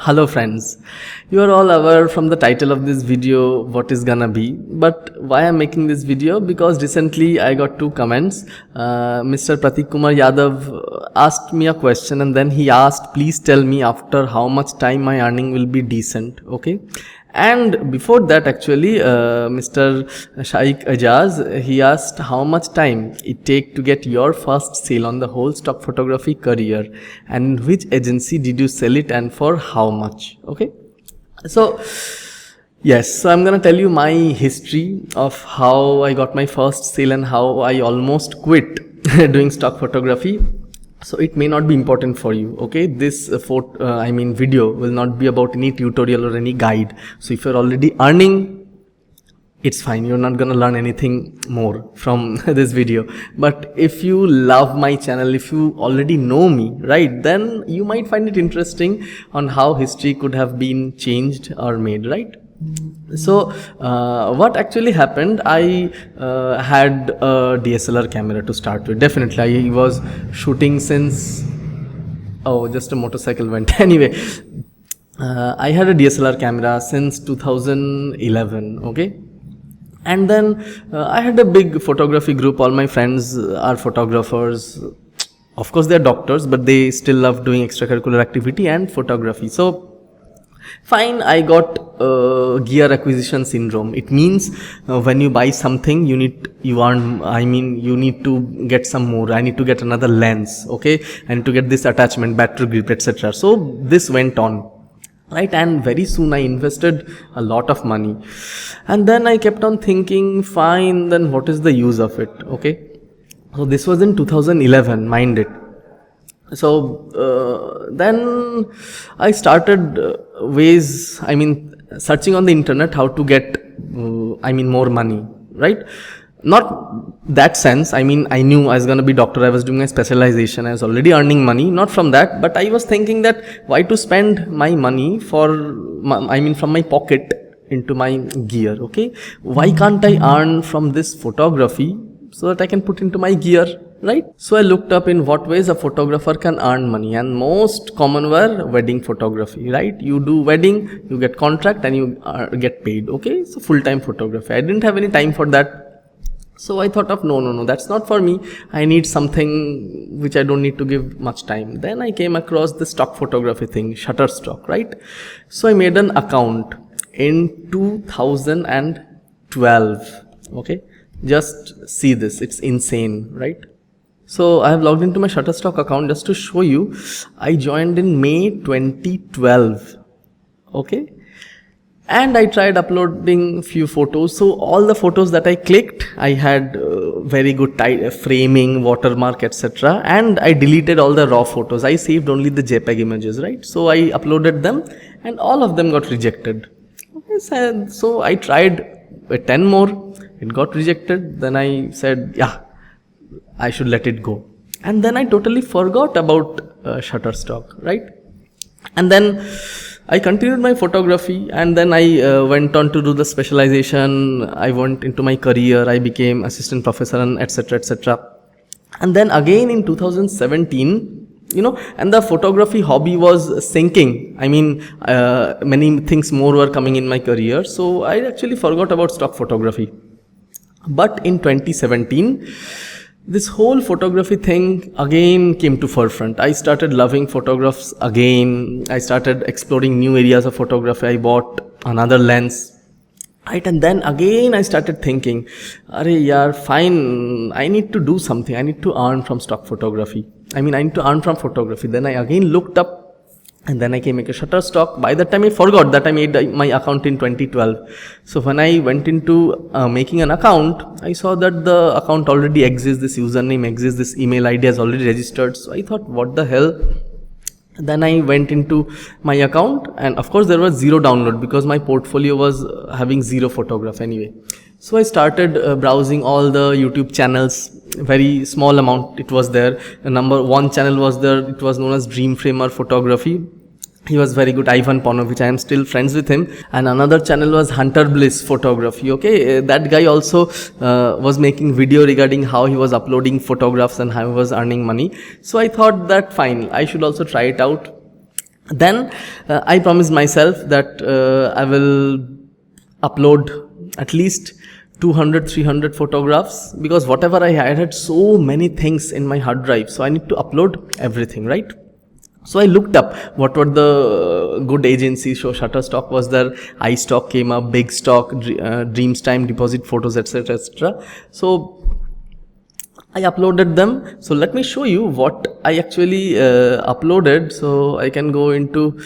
Hello friends, you are all aware from the title of this video what is gonna be, but why I'm making this video, because recently I got two comments. Mr. Pratik Kumar Yadav asked me a question and then he asked, please tell me after how much time my earning will be decent, okay? And before that actually Mr. Shaikh Ajaz, he asked how much time it take to get your first sale on the whole stock photography career, and in which agency did you sell it and for how much. Okay, so yes, so I'm gonna tell you my history of how I got my first sale and how I almost quit doing stock photography. So it may not be important for you, okay? This video will not be about any tutorial or any guide. So if you're already earning, it's fine, you're not gonna learn anything more from this video. But if you love my channel, if you already know me, right, then you might find it interesting on how history could have been changed or made, right? So what actually happened, I had a DSLR camera to start with. Definitely I was shooting since, oh, just a motorcycle went anyway. I had a DSLR camera since 2011, okay? And then I had a big photography group. All my friends are photographers. Of course they're doctors, but they still love doing extracurricular activity and photography. So fine, I got gear acquisition syndrome. It means when you buy something, you need to get some more. I need to get another lens, okay? I need to get this attachment, battery grip, etc. So this went on, right? And very soon I invested a lot of money, and then I kept on thinking, fine, then what is the use of it, okay? So this was in 2011, mind it. So then I started searching on the internet how to get more money, right? Not that sense, I knew I was going to be doctor, I was doing my specialization, I was already earning money, not from that, but I was thinking that why to spend my money from my pocket into my gear, okay? Why can't I earn from this photography so that I can put into my gear, right? So I looked up in what ways a photographer can earn money, and most common were wedding photography, right? You do wedding, you get contract and you get paid, okay? So full-time photography. I didn't have any time for that. So I thought of, no, that's not for me. I need something which I don't need to give much time. Then I came across the stock photography thing, Shutterstock, right? So I made an account in 2012, okay? Just see this, it's insane, right? So I have logged into my Shutterstock account just to show you. I joined in May 2012, okay? And I tried uploading few photos. So all the photos that I clicked, I had very good framing, watermark, etc. And I deleted all the raw photos. I saved only the JPEG images, right? So I uploaded them and all of them got rejected. Okay, so I tried 10 more, it got rejected. Then I said, yeah, I should let it go. And then I totally forgot about Shutterstock, right? And then I continued my photography, and then I went on to do the specialization. I went into my career, I became assistant professor, and etc, etc. And then again in 2017, and the photography hobby was sinking. Many things more were coming in my career, so I actually forgot about stock photography. But in 2017, this whole photography thing again came to forefront. I started loving photographs again. I started exploring new areas of photography. I bought another lens, right? And then again I started thinking, fine, I need to do something. I need to earn from stock photography. I need to earn from photography. Then I again looked up, and then I came make a Shutterstock. By that time I forgot that I made my account in 2012. So when I went into making an account, I saw that the account already exists, this username exists, this email ID is already registered. So I thought, what the hell? Then I went into my account, and of course there was zero download because my portfolio was having zero photograph anyway. So I started browsing all the YouTube channels. Very small amount it was there. The number one channel was there. It was known as Dreamframer Photography. He was very good, Ivan Ponovich. I am still friends with him. And another channel was Hunter Bliss Photography. Okay, that guy also was making video regarding how he was uploading photographs and how he was earning money. So I thought that fine, I should also try it out. Then I promised myself that I will upload at least 200-300 photographs, because whatever I had so many things in my hard drive, so I need to upload everything, right? So I looked up what were the good agencies. So Shutterstock was there, iStock came up, Bigstock, Dreamstime, deposit photos, etc, etc. So I uploaded them. So let me show you what I actually uploaded. So I can go into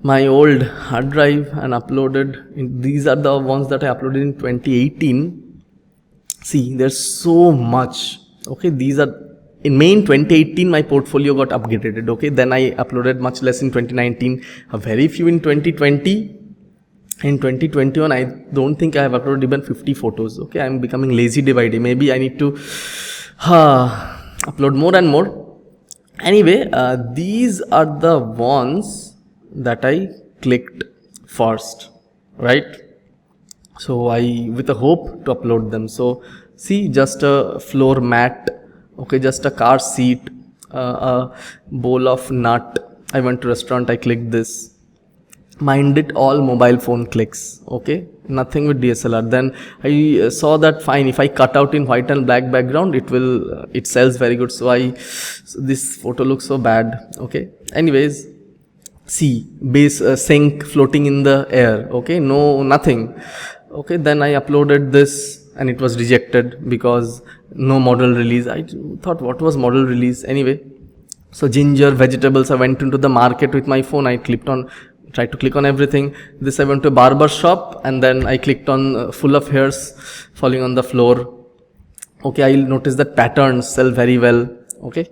my old hard drive and uploaded. These are the ones that I uploaded in 2018. See, there's so much. Okay, these are in May in 2018 my portfolio got upgraded. Okay, then I uploaded much less in 2019, a very few in 2020. In 2021 I don't think I have uploaded even 50 photos. Okay, I'm becoming lazy day by day. Maybe I need to upload more and more. Anyway, these are the ones that I clicked first, right? So I with a hope to upload them. So see, just a floor mat, okay, just a car seat, a bowl of nut. I went to restaurant, I clicked this. Mind it, all mobile phone clicks, okay, nothing with DSLR. Then I saw that fine, if I cut out in white and black background, it will it sells very good. So this photo looks so bad. Okay, anyways, see, base sink floating in the air. Okay, no, nothing. Okay, then I uploaded this and it was rejected because no model release. I thought, what was model release anyway? So ginger, vegetables, I went into the market with my phone. I tried to click on everything. This I went to a barber shop and then I clicked on full of hairs falling on the floor. Okay, I noticed that patterns sell very well. Okay,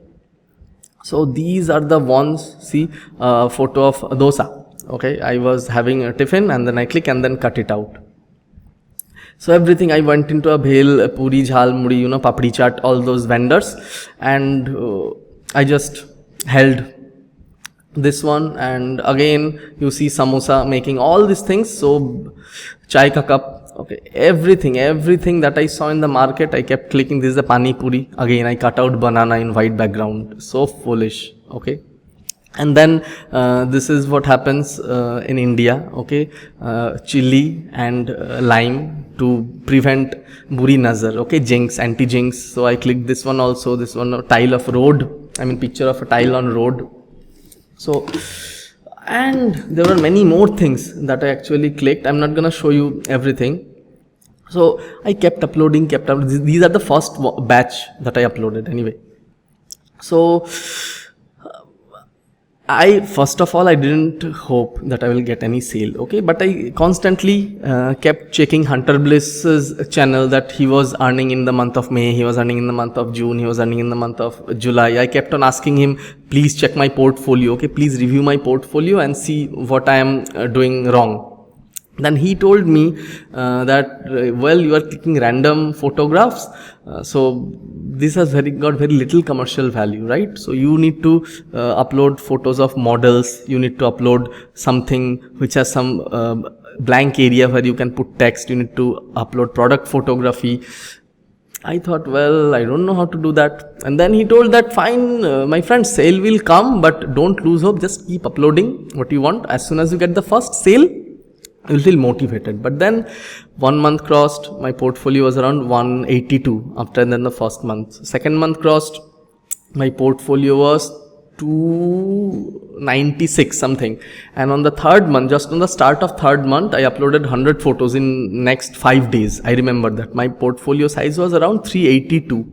so these are the ones. See, photo of dosa. Okay, I was having a tiffin and then I click and then cut it out. So everything, I went into a bhel, puri, jhal, mudi, papdi chaat, all those vendors, and I just held this one, and again you see samosa making all these things. So chai ka cup, okay, everything that I saw in the market, I kept clicking. This is a pani puri. Again I cut out banana in white background. So foolish. Okay, and then this is what happens in India. Okay, chili and lime to prevent buri nazar. Okay, jinx, anti jinx. So I clicked this one also. This one, a tile of road, I mean picture of a tile on road. So, and there were many more things that I actually clicked. I'm not gonna show you everything. So I kept uploading. These are the first batch that I uploaded anyway. So first of all, I didn't hope that I will get any sale, okay, but I constantly kept checking Hunter Bliss's channel, that he was earning in the month of May, he was earning in the month of June, he was earning in the month of July. I kept on asking him, please check my portfolio, okay, please review my portfolio and see what I am doing wrong. Then he told me that well, you are clicking random photographs, so this has got very little commercial value, right? So you need to upload photos of models, you need to upload something which has some blank area where you can put text, you need to upload product photography. I thought, well, I don't know how to do that. And then he told that, fine, my friend, sale will come, but don't lose hope, just keep uploading what you want. As soon as you get the first sale, you will feel motivated. But then 1 month crossed, my portfolio was around 182 after then the first month. Second month crossed, my portfolio was 296 something. And on the third month, just on the start of third month, I uploaded 100 photos in next 5 days. I remember that my portfolio size was around 382.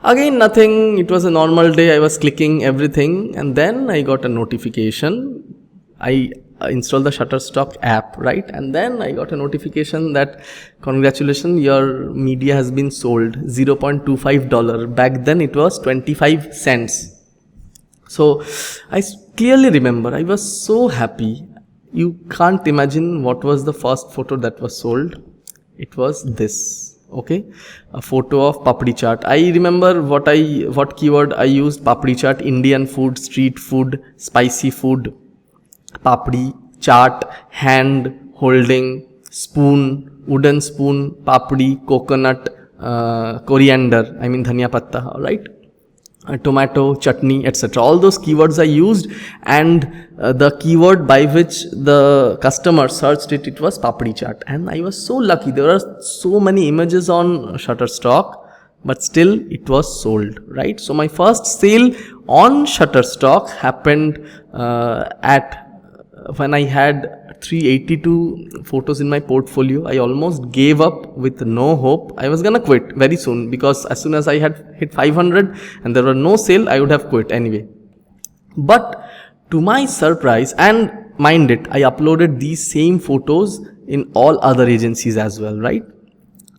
Again, nothing. It was a normal day. I was clicking everything, and then I got a notification. I installed the Shutterstock app, right? And then I got a notification that congratulations, your media has been sold, $0.25. Back then it was 25 cents. So I clearly remember, I was so happy. You can't imagine what was the first photo that was sold. It was this, okay, a photo of papdi chaat. I remember what keyword I used: papdi chaat, Indian food, street food, spicy food, papdi, chaat, hand holding, spoon, wooden spoon, papdi, coconut, coriander, I mean dhania patta, right? tomato, chutney, etc. All those keywords I used, and the keyword by which the customer searched it was papdi chaat. And I was so lucky. There are so many images on Shutterstock, but still it was sold, right? So my first sale on Shutterstock happened when I had 382 photos in my portfolio. I almost gave up with no hope. I was gonna quit very soon, because as soon as I had hit 500 and there were no sale, I would have quit anyway. But to my surprise, and mind it, I uploaded these same photos in all other agencies as well, right?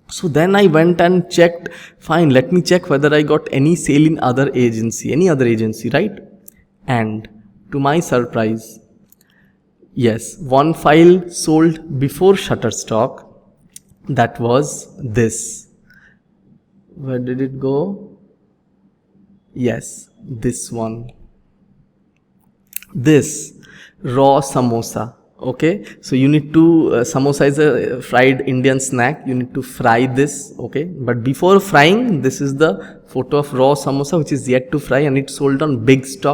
So then I went and checked, fine, let me check whether I got any sale in any other agency, right? And to my surprise, yes, one file sold before Shutterstock. That was this. Where did it go? Yes, this one. This raw samosa. Okay, so you need to, samosa is a fried Indian snack. You need to fry this. Okay, but before frying, this is the photo of raw samosa which is yet to fry, and it's sold on Picxy.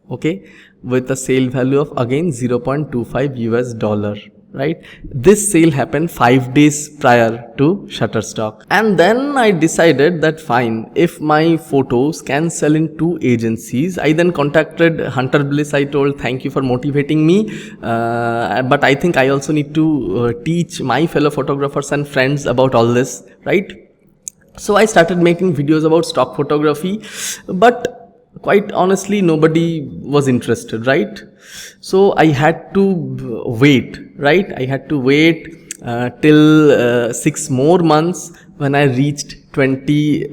Okay, with a sale value of again $0.25, right? This sale happened 5 days prior to Shutterstock. And then I decided that fine, if my photos can sell in 2 agencies, I then contacted Hunter Bliss. I told, thank you for motivating me, but I think I also need to teach my fellow photographers and friends about all this, right? So I started making videos about stock photography, but quite honestly, nobody was interested, right? So I had to wait, right? I had to wait till 6 more months when I reached 20,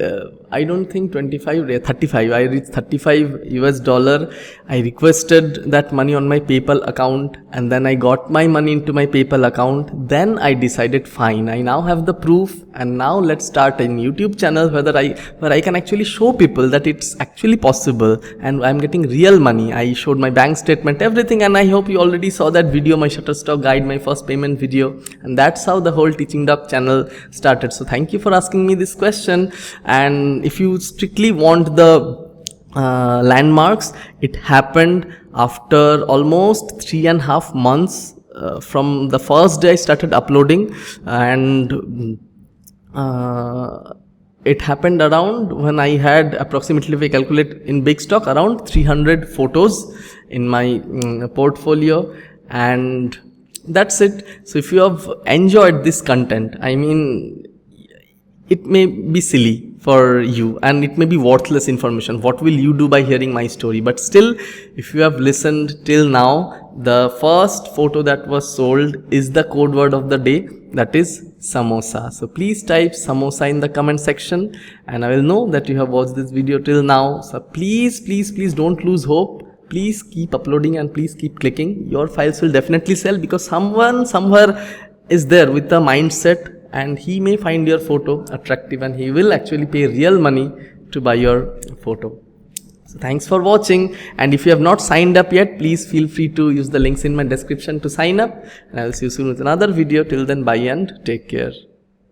I don't think 25, 35. I reached $35. I requested that money on my PayPal account, and then I got my money into my PayPal account. Then I decided, fine, I now have the proof, and now let's start a YouTube channel where I can actually show people that it's actually possible, and I'm getting real money. I showed my bank statement, everything, and I hope you already saw that video, my Shutterstock guide, my first payment video, and that's how the whole Teaching Doc channel started. So thank you for asking me this question. And if you strictly want the landmarks, it happened after almost 3.5 months from the first day I started uploading, and it happened around when I had approximately, if I calculate in Picxy, around 300 photos in my portfolio. And that's it. So if you have enjoyed this content, I mean, it may be silly for you and it may be worthless information. What will you do by hearing my story? But still, if you have listened till now, the first photo that was sold is the code word of the day, that is samosa. So please type samosa in the comment section and I will know that you have watched this video till now. So please don't lose hope. Please keep uploading and please keep clicking. Your files will definitely sell, because someone somewhere is there with the mindset, and he may find your photo attractive and he will actually pay real money to buy your photo. So thanks for watching, and if you have not signed up yet, please feel free to use the links in my description to sign up, and I will see you soon with another video. Till then, bye and take care.